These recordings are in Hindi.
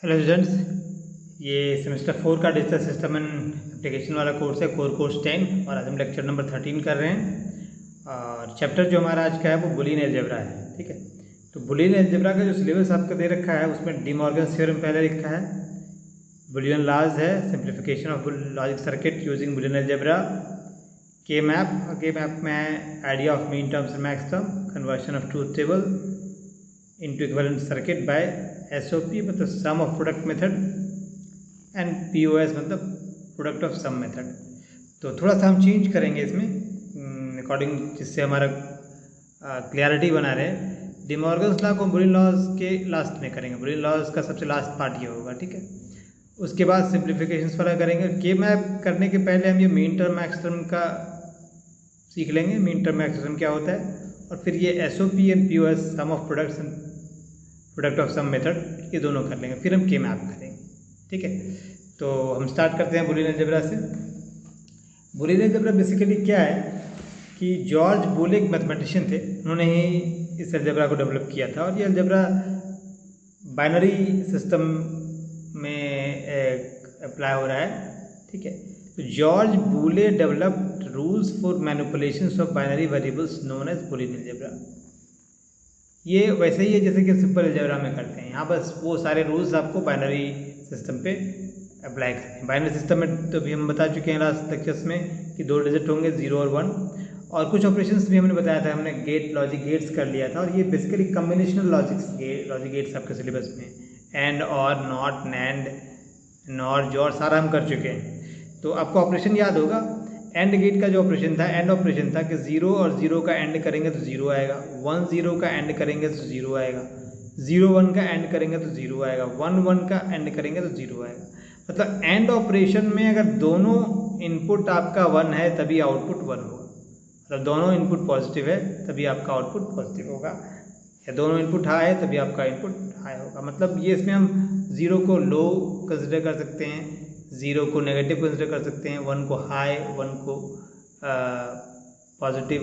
हेलो स्टूडेंट्स, ये सेमेस्टर 4 का डिजिटल सिस्टम एंड एप्लीकेशन वाला कोर्स है, कोर्स 10। और आज हम लेक्चर नंबर 13 कर रहे हैं। और चैप्टर जो हमारा आज का है वो बुलियन अलजेब्रा है। ठीक है, तो बुलियन अलजेब्रा का जो सिलेबस आपको दे रखा है उसमें डी मॉर्गन थ्योरम पहले लिखा है, बुलियन लॉज है, simplification of logic circuit using Boolean algebra, K map में idea of min terms and max term, conversion of truth table into equivalent circuit by SOP मतलब sum of product method, and POS मतलब प्रोडक्ट ऑफ सम मेथड। तो थोड़ा सा हम चेंज करेंगे इसमें अकॉर्डिंग, जिससे हमारा क्लियरिटी बना रहे। डी मॉर्गन्स लॉ को बुलियन लॉज के लास्ट में करेंगे, बुलियन लॉज का सबसे लास्ट पार्ट ये होगा। ठीक है, उसके बाद सिंप्लीफिकेशंस वाला करेंगे। के मैप करने के पहले हम ये मीन टर्म मैक्स टर्म का सीख लेंगे, मीन टर्म मैक्स टर्म क्या होता है, और फिर ये SOP and POS sum of products and product of sum method, ये दोनों कर लेंगे, फिर हम के मैप करेंगे। ठीक है, तो हम स्टार्ट करते हैं बुलियन अलजेब्रा से। बुलियन अलजेब्रा बेसिकली क्या है कि जॉर्ज बोले एक मैथमेटिशियन थे, उन्होंने ही इस अलजेब्रा को डेवलप किया था। और ये अलजेब्रा बाइनरी सिस्टम में अप्लाई हो रहा है। ठीक है, तो George Boole developed rules for manipulations of binary variables known as Boolean algebra. ये वैसे ही है जैसे कि सिंपल अलजेब्रा में करते हैं, यहाँ बस वो सारे रूल्स आपको बाइनरी सिस्टम पे अप्लाई करते हैं। बाइनरी सिस्टम में तो भी हम बता चुके हैं लास्ट लेक्चर्स में कि 2 डिजिट होंगे, 0 और 1। और कुछ ऑपरेशंस भी हमने बताया था, हमने गेट लॉजिक गेट्स कर लिया था। और ये बेसिकली कम्बिनेशनल लॉजिक गेट्स आपके सिलेबस में, एंड और नॉट नैंड नॉर जॉर सारा हम कर चुके हैं। तो आपको ऑपरेशन याद होगा, एंड गेट का जो ऑपरेशन था, एंड ऑपरेशन था कि 0 और 0 का एंड करेंगे तो 0 आएगा, 1 0 का एंड करेंगे तो 0 आएगा, 0 1 का एंड करेंगे तो 0 आएगा, 1 1 का एंड करेंगे तो 0 आएगा। मतलब एंड ऑपरेशन में अगर दोनों इनपुट आपका 1 है तभी आउटपुट 1 होगा, मतलब दोनों इनपुट पॉजिटिव है तभी आपका आउटपुट पॉजिटिव होगा, या दोनों इनपुट हाई है तभी आपका इनपुट हाई होगा। मतलब ये इसमें हम 0 को लो कंसिडर कर सकते हैं, 0 को नेगेटिव कंसिडर कर सकते हैं, 1 को हाई, 1 को पॉजिटिव।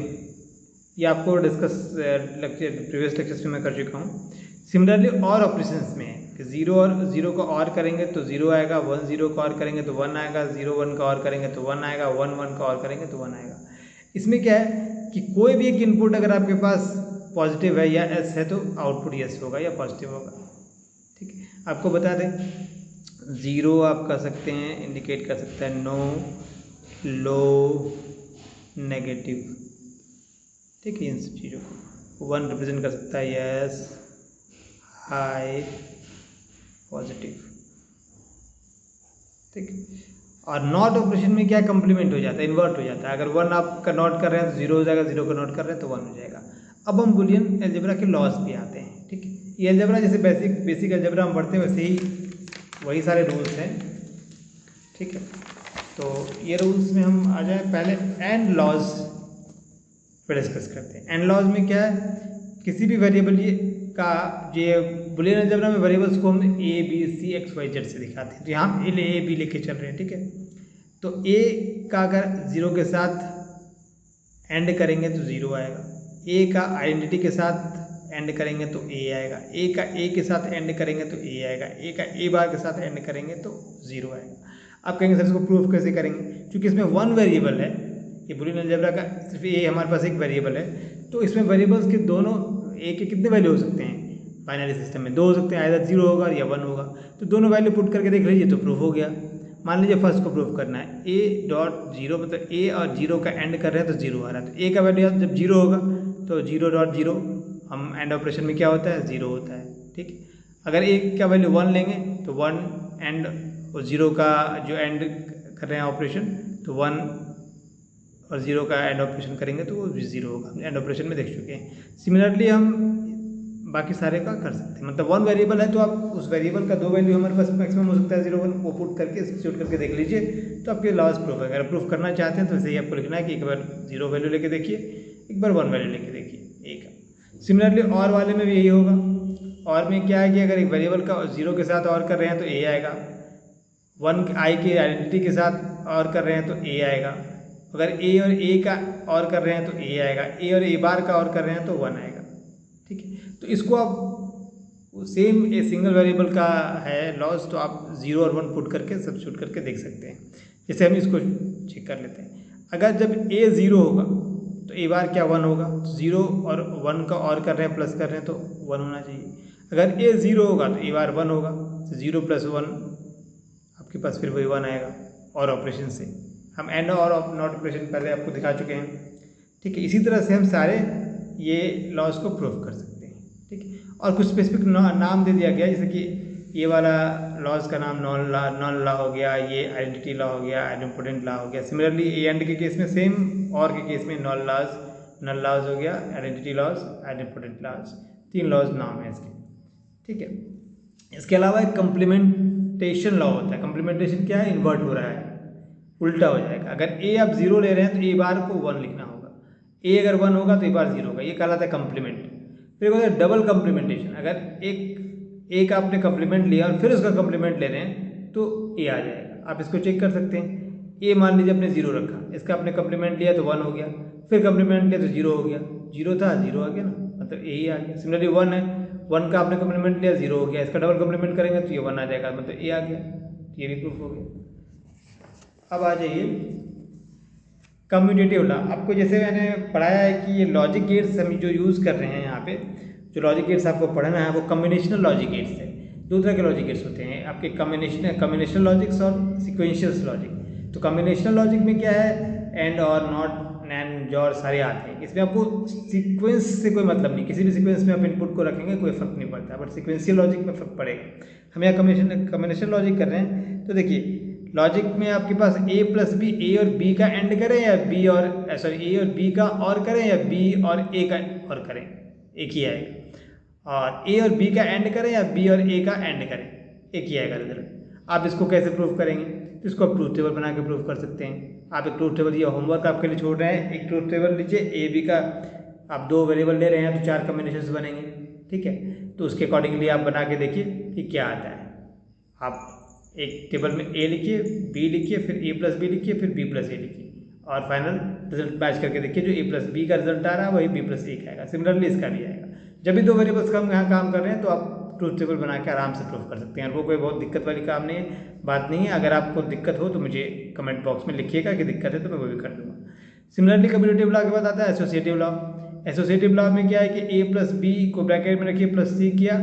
ये आपको डिस्कस प्रीवियस लेक्चर्स में मैं कर चुका हूँ। सिमिलरली और ऑपरेशंस में है कि 0 और 0 को और करेंगे तो 0 आएगा, 1 0 का और करेंगे तो 1 आएगा, 0 1 का और करेंगे तो 1 आएगा, 1 1 का और करेंगे तो 1 आएगा। इसमें क्या है कि कोई भी एक इनपुट अगर आपके पास पॉजिटिव है या एस है तो आउटपुट यस होगा या पॉजिटिव होगा। ठीक है, आपको बता दें 0 आप कर सकते हैं, इंडिकेट कर सकता है नो, लो, नेगेटिव। ठीक है, इन सब चीज़ों को 1 रिप्रेजेंट कर सकता है यस, हाई, पॉजिटिव। ठीक है, और नॉट ऑपरेशन में क्या कम्प्लीमेंट हो जाता है, इन्वर्ट हो जाता है। अगर 1 आपका नॉट कर रहे हैं तो 0 हो जाएगा, 0 का नॉट कर रहे हैं तो 1 हो जाएगा। अब हम बुलियन अलजेब्रा के लॉस पे आते हैं। ठीक है, ये अलजेब्रा जैसे बेसिक अलजेब्रा हम पढ़ते हैं वैसे ही वही सारे रूल्स हैं। ठीक है, तो ये रूल्स में हम आ जाए, पहले एंड लॉज पे डिस्कस करते हैं। एंड लॉज में क्या है, किसी भी वेरिएबल ये का ये बुलियन अलजेब्रा में वेरिएबल्स को हम A B C X Y Z से दिखाते हैं। तो यहाँ हम ए बी लेके चल रहे हैं। ठीक है, तो ए का अगर 0 के साथ एंड करेंगे तो 0 आएगा, ए का आइडेंटिटी के साथ एंड करेंगे तो ए आएगा, ए का ए के साथ एंड करेंगे तो ए आएगा, ए का ए बार के साथ एंड करेंगे तो 0 आएगा। आप कहेंगे सर इसको प्रूफ कैसे करेंगे, क्योंकि इसमें 1 वेरिएबल है, ये बुलियन अलजेब्रा का सिर्फ ए हमारे पास एक वेरिएबल है। तो इसमें वेरिएबल्स के दोनों ए के कितने वैल्यू हो सकते हैं, बाइनरी सिस्टम में 2 हो सकते हैं, आइदर 0 होगा या 1 होगा। तो दोनों वैल्यू पुट करके देख लीजिए तो प्रूफ हो गया। मान लीजिए फर्स्ट को प्रूफ करना है, ए डॉट 0 मतलब ए और 0 का एंड कर रहे हैं तो 0 आ रहा है। तो ए का वैल्यू जब 0 होगा तो 0 डॉट 0, हम एंड ऑपरेशन में क्या होता है 0 होता है। ठीक, अगर ए का वैल्यू 1 लेंगे तो 1 एंड, और 0 का जो एंड कर रहे हैं ऑपरेशन तो 1 और 0 का एंड ऑपरेशन करेंगे तो वो 0 होगा। एंड ऑपरेशन में देख चुके हैं। सिमिलरली हम बाकी सारे का कर सकते हैं, मतलब 1 वेरिएबल है तो आप उस वेरिएबल का 2 वैल्यू हमारे पास मैक्सिमम हो सकता है 0 1, वो पुट करके सब्स्टिट्यूट करके देख लीजिए तो आपके लॉस प्रूफ है। अगर प्रूफ करना चाहते हैं तो वैसे ही आपको लिखना है कि एक बार 0 वैल्यू लेके देखिए, एक बार 1 वैल्यू लेके देखिए ए का। सिमिलरली और वाले में भी यही होगा। और में क्या है कि अगर एक वेरिएबल का 0 के साथ और कर रहे हैं तो ए आएगा, 1 आई के आइडेंटिटी के साथ और कर रहे हैं तो ए आएगा, अगर ए और ए का और कर रहे हैं तो ए आएगा, ए और ए बार का और कर रहे हैं तो 1 आएगा। ठीक है, तो इसको आप सेम ए सिंगल वेरिएबल का है लॉस, तो आप 0 और 1 पुट करके सब्स्टिट्यूट करके देख सकते हैं। जैसे हम इसको चेक कर लेते हैं, अगर जब ए 0 होगा तो ए बार क्या 1 होगा, तो 0 और 1 का और कर रहे हैं प्लस कर रहे हैं तो 1 होना चाहिए। अगर ए 0 होगा तो ए बार 1 होगा, तो 0 + 1 आपके पास फिर वही 1 आएगा। और ऑपरेशन से हम एंड और नॉट ऑपरेशन पहले आपको दिखा चुके हैं, ठीक है। इसी तरह से हम सारे ये लॉस को प्रूव कर सकते हैं, ठीक है। और कुछ स्पेसिफिक नाम दे दिया गया, जैसे कि ये वाला लॉस का नाम नॉन लॉ हो गया, ये आइडेंटिटी लॉ हो गया, आइडेंटिटी लॉ हो गया। सिमिलरली ए एंड के केस में सेम, और के केस में नॉन लॉज हो गया, identity laws, identity laws, 3 laws नाम है इसके, ठीक है। इसके अलावा एक कंप्लीमेंटेशन लॉ होता है। कंप्लीमेंटेशन क्या है, इन्वर्ट हो रहा है, उल्टा हो जाएगा। अगर ए आप 0 ले रहे हैं तो ए बार को 1 लिखना होगा, ए अगर 1 होगा तो ए बार 0 होगा, ये कहलाता है कंप्लीमेंट। फिर होता है डबल कंप्लीमेंटेशन, अगर एक आपने कंप्लीमेंट लिया और फिर उसका कंप्लीमेंट ले रहे हैं तो ए आ जाएगा। आप इसको चेक कर सकते हैं, ए मान लीजिए आपने 0 रखा, इसका आपने कंप्लीमेंट लिया तो 1 हो गया, फिर कंप्लीमेंट लिया तो 0 हो गया, 0 था 0 आ गया ना, मतलब ए ही आ गया। सिमिलरली 1 है, 1 का आपने कंप्लीमेंट लिया 0 हो गया, इसका डबल कंप्लीमेंट करेंगे तो ये 1 आ जाएगा, मतलब ए आ गया, ये भी प्रूफ हो गया। अब आ जाइए कम्यूटेटिव लॉ। आपको जैसे मैंने पढ़ाया है कि ये लॉजिक गेट्स हम जो यूज़ कर रहे हैं यहाँ पे, जो लॉजिक गेट्स आपको पढ़ना है वो कम्बिनेशनल लॉजिक गेट्स है। 2 तरह के लॉजिक गेट्स होते हैं आपके, कम्बिनेशनल लॉजिक्स और सिक्वेंशियल लॉजिक। तो कम्बिनेशनल लॉजिक में क्या है, एंड और नॉट, नैंड, जॉर सारे आते हैं। इसमें आपको सीक्वेंस से कोई मतलब नहीं, किसी भी सीक्वेंस में आप इनपुट को रखेंगे कोई फर्क नहीं पड़ता, बट सिक्वेंशियल लॉजिक में फर्क पड़ेगा। हम यहाँ कम्बिनेशन लॉजिक कर रहे हैं, तो देखिए लॉजिक में आपके पास a + b, ए और b का एंड करें या b और ए और b का और करें या b और a का और करें, एक ही आएगा। और a और b का एंड करें या b और a का एंड करें, एक ही आएगा रिजल्ट। आप इसको कैसे प्रूव करेंगे, तो इसको आप ट्रूथ टेबल बना के प्रूव कर सकते हैं। आप एक ट्रूथ टेबल, ये होमवर्क आपके लिए छोड़ रहे हैं, एक ट्रूथ टेबल लीजिए, a b का आप 2 वेरिएबल ले रहे हैं तो 4 कम्बिनेशन बनेंगे, ठीक है। तो उसके अकॉर्डिंगली आप बना के देखिए कि क्या आता है। आप एक टेबल में a लिखिए, b लिखिए, फिर a + b लिखिए, फिर b + a लिखिए, और फाइनल रिजल्ट मैच करके देखिए, जो a + b का रिजल्ट आ रहा है वही b + a का आएगा। सिमिलरली इसका भी आएगा। जब भी 2 वेरिएबल्स का हम यहाँ काम कर रहे हैं तो आप ट्रूथ टेबल बना के आराम से प्रूव कर सकते हैं, वो कोई बहुत दिक्कत वाली काम नहीं है, बात नहीं है। अगर आपको दिक्कत हो तो मुझे कमेंट बॉक्स में लिखिएगा कि दिक्कत है, तो मैं वो भी कर दूँगा। सिमिलरली कम्यूटेटिव लॉ के बाद आता है एसोसिएटिव लॉ। एसोसिएटिव लॉ में क्या है कि a + b को ब्रैकेट में रखिए +c किया,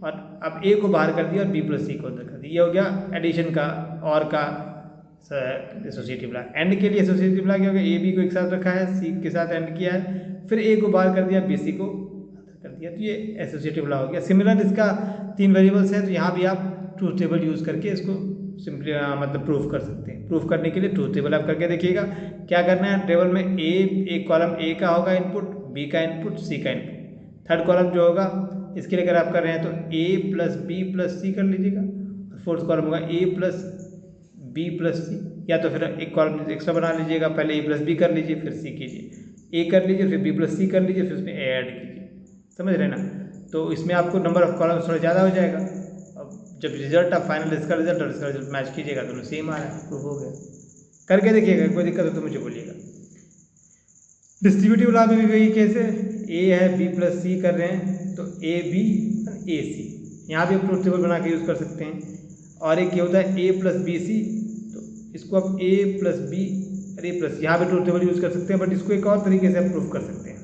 और अब a को बाहर कर दिया और b + c को अंदर कर दिया, ये हो गया एडिशन का और का एसोसिएटिव लॉ। एंड के लिए एसोसिएटिव लॉ क्या हो गया, a b को एक साथ रखा है, c के साथ एंड किया है, फिर a को बाहर कर दिया, b c को अंदर कर दिया, तो ये एसोसिएटिव लॉ हो गया। सिमिलर इसका 3 वेरिएबल्स है, तो यहाँ भी आप ट्रूथ टेबल यूज़ करके इसको सिंपली मतलब प्रूफ कर सकते हैं। प्रूफ करने के लिए ट्रूथ टेबल आप करके देखिएगा। क्या करना है, टेबल में एक कॉलम a का होगा इनपुट, b का इनपुट, c का इनपुट। थर्ड कॉलम जो होगा इसके लिए अगर आप कर रहे हैं तो a + b + c कर लीजिएगा, और फोर्थ कॉलम होगा a + b + c, या तो फिर एक कॉलम एक्स्ट्रा बना लीजिएगा, पहले a + b कर लीजिए, फिर c कीजिए, a कर लीजिए, फिर b + c कर लीजिए, फिर उसमें a ऐड कीजिए, समझ रहे ना। तो इसमें आपको नंबर ऑफ कॉलम्स थोड़ा ज़्यादा हो जाएगा। अब जब रिजल्ट आप फाइनल इसका रिजल्ट और इसका रिजल्ट मैच कीजिएगा, दोनों सेम आ रहा है, प्रूफ हो गया। करके देखिएगा, कोई दिक्कत हो तो मुझे बोलिएगा। डिस्ट्रीब्यूटिव लॉ में भी वही केस है, a है, b + c कर रहे हैं तो a b a c, यहाँ भी आप ट्रूथ टेबल बना के यूज़ कर सकते हैं। और एक ये होता है a + b c, तो इसको आप a + b और a +, यहाँ भी ट्रूथ टेबल यूज़ कर सकते हैं, बट इसको एक और तरीके से आप प्रूफ कर सकते हैं।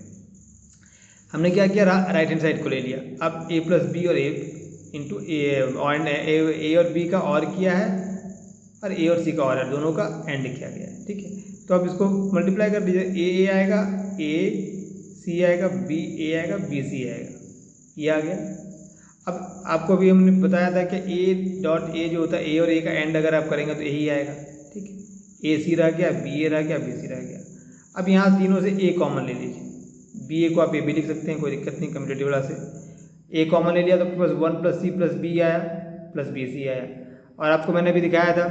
हमने क्या किया, राइट हैंड साइड को ले लिया, अब a + b और a इंटू a और b का और किया है, और a और c का और है, दोनों का एंड किया गया है, ठीक है। तो अब इसको मल्टीप्लाई कर दीजिए, a आएगा, a c आएगा, b a आएगा, b c आएगा, ये आ गया। अब आपको भी हमने बताया था कि a जो होता है, a और a का एंड अगर आप करेंगे तो यही आएगा, ठीक है। a c रह गया, b a रह गया, b c रह गया। अब यहाँ तीनों से a कॉमन ले लीजिए, b a को आप a भी लिख सकते हैं, कोई दिक्कत नहीं कम्यूटेटिव लॉ से। a कॉमन ले लिया तो आपके पास 1 + c + b आया, प्लस b c आया। और आपको मैंने भी दिखाया था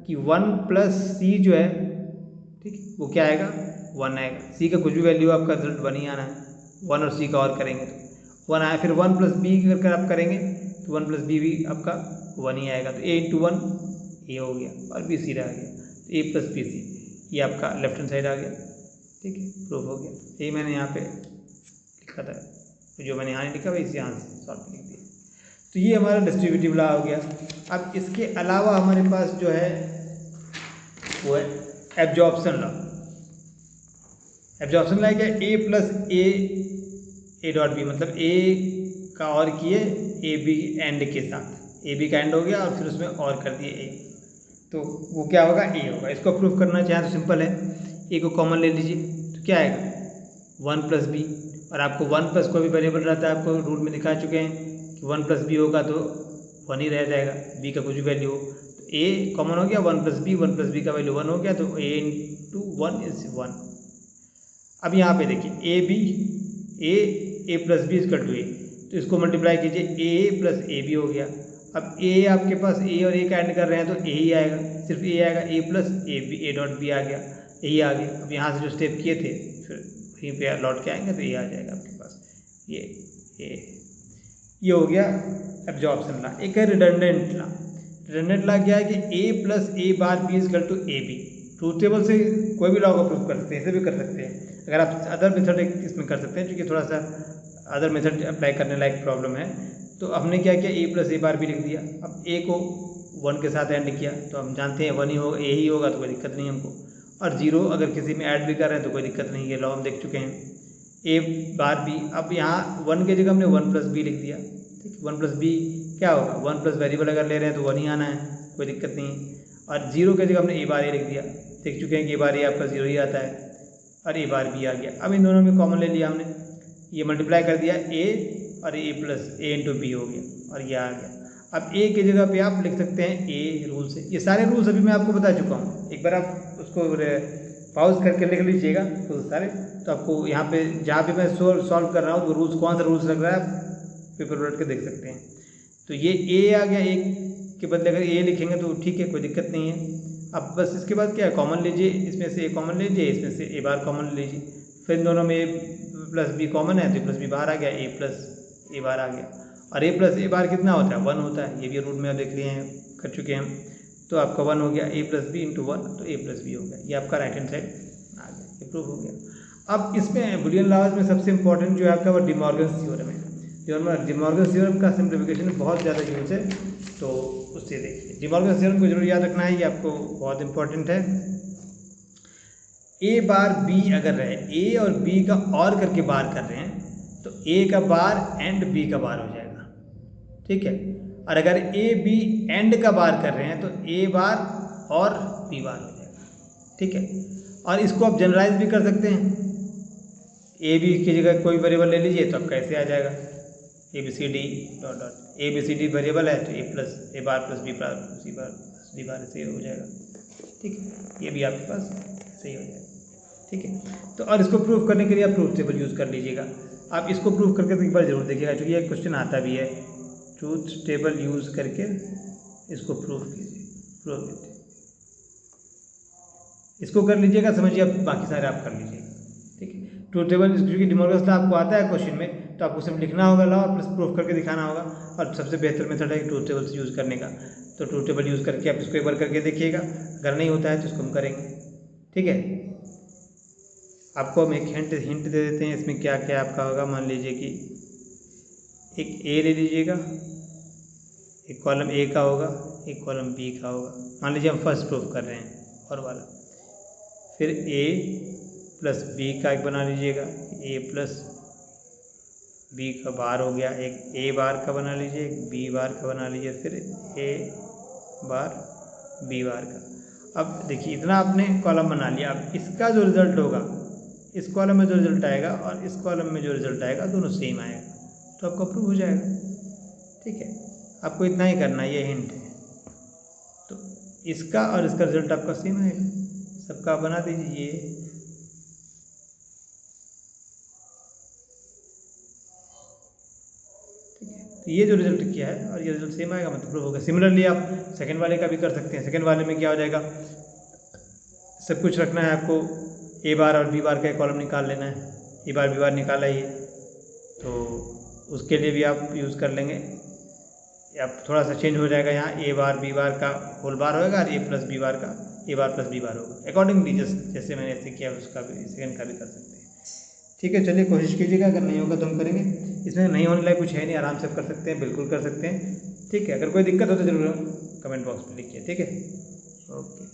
कि 1 + c जो है, ठीक है, वो क्या आएगा, 1 आएगा। c का कुछ भी वैल्यू आपका रिजल्ट 1 ही आना है, 1 और c का और करेंगे तो 1 आया। फिर 1 + b कर आप करेंगे तो 1 + b भी आपका 1 ही आएगा, तो a × 1 a हो गया, और b c रह गया, तो a + b c, ये आपका लेफ्ट हैंड साइड आ गया, ठीक है, प्रूफ हो गया। ये मैंने यहाँ पे लिखा था, जो मैंने यहाँ नहीं लिखा वही यहाँ से सॉल्व लिख दिया। तो ये हमारा डिस्ट्रीब्यूटिव लॉ हो गया। अब इसके अलावा हमारे पास जो है वो है एब्जॉर्प्शन लॉ। एब्जॉर्प्शन लॉ क्या, ए प्लस ए डॉट बी, मतलब ए का और किए ए बी एंड के साथ, ए बी का एंड हो गया और फिर उसमें और कर दिए ए, तो वो क्या होगा, ए होगा। इसको प्रूफ करना चाहें तो सिंपल है, ए को कॉमन ले लीजिए तो क्या आएगा 1 प्लस बी, और आपको 1 प्लस कोई भी वेरिएबल रहता है, आपको रूल में दिखा चुके हैं कि 1 प्लस बी होगा तो 1 ही रह जाएगा, बी का कुछ भी वैल्यू हो, तो ए कॉमन हो गया 1 प्लस बी का वैल्यू 1 हो गया, तो ए इंटू 1 इज 1। अब यहाँ पे देखिए ए प्लस बी इजकल टू ए, तो इसको मल्टीप्लाई कीजिए, ए प्लस ए बी हो गया। अब ए आपके पास ए और ए का एंड कर रहे हैं तो ए ही आएगा, सिर्फ ए आएगा, A plus A B, A dot B आ गया, यही आ गया। अब यहाँ से जो स्टेप किए थे फिर वहीं पे लौट के आएंगे तो ये आ जाएगा आपके पास, ये हो गया एब्जॉर्प्शन लॉ। एक है रिडंडेंट लॉ। रिडंडेंट लॉ क्या है कि A plus A bar B equal to A B. Truth table से कोई भी लॉ को प्रूफ कर सकते हैं, ऐसे भी कर सकते हैं। अगर आप अदर मेथड इसमें कर सकते हैं, क्योंकि थोड़ा सा अदर मेथड अप्लाई करने लायक प्रॉब्लम है, तो हमने क्या किया, ए प्लस ए बार बी लिख दिया। अब ए को 1 के साथ एंड किया तो हम जानते हैं 1 ही होगा, ए ही होगा, तो कोई दिक्कत नहीं हमको। और 0 अगर किसी में ऐड भी कर रहे हैं तो कोई दिक्कत नहीं, ये लॉ हम देख चुके हैं। ए बार बी, अब यहाँ 1 की जगह हमने 1 प्लस बी लिख दिया, ठीक है। 1 प्लस बी क्या होगा, 1 प्लस वेरिएबल अगर ले रहे हैं तो 1 ही आना है, कोई दिक्कत नहीं। और 0 की जगह हमने ए बार ए लिख दिया, देख चुके हैं कि ए बार ए आपका 0 ही आता है, और ए बार बी आ गया। अब इन दोनों में कॉमन ले लिया हमने, ये मल्टीप्लाई कर दिया, ए और ए प्लस ए इंटू बी हो गया, और ये आ गया। अब ए की जगह पे आप लिख सकते हैं ए रूल से। ये सारे रूल्स अभी मैं आपको बता चुका हूँ, एक बार आप उसको पॉज करके लिख लीजिएगा तो सारे, तो आपको यहाँ पे जहाँ पे मैं सॉल्व कर रहा हूँ तो रूल्स कौन सा रूल्स लग रहा है आप पेपर उलट के देख सकते हैं। तो ये ए आ गया, ए के बदले अगर ए लिखेंगे तो ठीक है, कोई दिक्कत नहीं है। अब बस इसके बाद क्या है, कॉमन लीजिए, इसमें से ए कॉमन लीजिए, इसमें से ए बार कॉमन लीजिए, फिर इन दोनों में ए प्लस बी कॉमन है तो ए प्लस बी बाहर आ गया, ए प्लस ए बार आ गया। और ए प्लस ए बार कितना होता है, 1 होता है, ये भी रूल में देख लिए हैं, कर चुके हैं हम। तो आपका 1 हो गया, ए प्लस बी इंटू 1, तो ए प्लस बी हो गया, ये आपका राइट हैंड साइड आ गया, ये प्रूफ हो गया। अब इसमें बुलियन लॉज में सबसे इंपॉर्टेंट जो है आपका वो डिमॉर्गन्स थ्योरम है। डिमॉर्गन्स थ्योरम का सिंप्लीफिकेशन बहुत ज़्यादा यूज है, तो उससे देखिए। डिमॉर्गन्स थ्योरम को जरूर याद रखना है, ये आपको बहुत इंपॉर्टेंट है। ए बार बी अगर रहे, ए और बी का और करके बार कर रहे हैं तो ए का बार एंड बी का बार हो जाएगा, ठीक है। और अगर ए बी एंड का बार कर रहे हैं तो ए बार और बी बार हो जाएगा, ठीक है। और इसको आप जनरलाइज भी कर सकते हैं, ए बी की जगह कोई वेरिएबल ले लीजिए तो आपका ऐसे आ जाएगा, A B C D dot dot, A B C D variable है तो A plus A bar plus B bar C bar plus D bar ऐसे हो जाएगा, ठीक है। ये भी आपके पास सही हो जाएगा, ठीक है। तो और इसको प्रूफ करने के लिए आप ट्रूथ टेबल यूज़ कर लीजिएगा। आप इसको प्रूफ करके तो एक बार जरूर देखिएगा, क्योंकि ये क्वेश्चन आता भी है। ट्रूथ टेबल यूज़ करके इसको प्रूफ कीजिए, प्रूफ कीजिए, इसको कर लीजिएगा, समझिए। अब बाकी सारे आप कर लीजिएगा, ठीक है। ट्रूथ टेबल क्योंकि डिमॉर्गन्स लॉ आपको आता है क्वेश्चन में, तो आपको सिर्फ लिखना होगा लॉ और प्लस प्रूफ करके दिखाना होगा। और सबसे बेहतर मेथड है ट्रूथ टेबल से यूज़ करने का। तो ट्रूथ टेबल यूज़ करके आप इसको एक बार करके देखिएगा, अगर नहीं होता है तो इसको हम करेंगे, ठीक है। आपको हम एक हिंट दे देते हैं, इसमें क्या क्या आपका होगा। मान लीजिए कि एक ए ले लीजिएगा, एक कॉलम ए का होगा, एक कॉलम बी का होगा। मान लीजिए हम फर्स्ट प्रूफ कर रहे हैं और वाला, फिर ए प्लस बी का एक बना लीजिएगा, ए प्लस बी का बार हो गया, एक ए बार का बना लीजिए, एक बी बार का बना लीजिए, फिर ए बार बी बार का। अब देखिए इतना आपने कॉलम बना लिया। अब इसका जो रिजल्ट होगा, इस कॉलम में जो रिजल्ट आएगा और इस कॉलम में जो रिजल्ट आएगा दोनों सेम आएगा, तो आपका प्रूफ हो जाएगा, ठीक है। आपको इतना ही करना है, ये हिंट है। तो इसका और इसका रिजल्ट आपका सेम आएगा, सबका बना दीजिए। तो ये जो रिजल्ट किया है और ये रिजल्ट सेम आएगा, मतलब प्रूफ होगा। सिमिलरली आप सेकंड वाले का भी कर सकते हैं। सेकंड वाले में क्या हो जाएगा, सब कुछ रखना है आपको, ए बार और बी बार का कॉलम निकाल लेना है। ए बार बी बार निकाला ही, तो उसके लिए भी आप यूज़ कर लेंगे। आप थोड़ा सा चेंज हो जाएगा, यहाँ ए बार बी बार का होल बार होगा और ए प्लस बी बार का ए बार प्लस बी बार होगा। अकॉर्डिंगली जैसे मैंने ऐसे किया उसका भी सेकंड का भी कर सकते हैं, ठीक है। चलिए कोशिश कीजिएगा, अगर नहीं होगा तो हम करेंगे। इसमें नहीं होने लायक कुछ है नहीं, आराम से कर सकते हैं, बिल्कुल कर सकते हैं। ठीक है, अगर कोई दिक्कत हो तो जरूर कमेंट बॉक्स में लिखिए। ठीक है, ओके।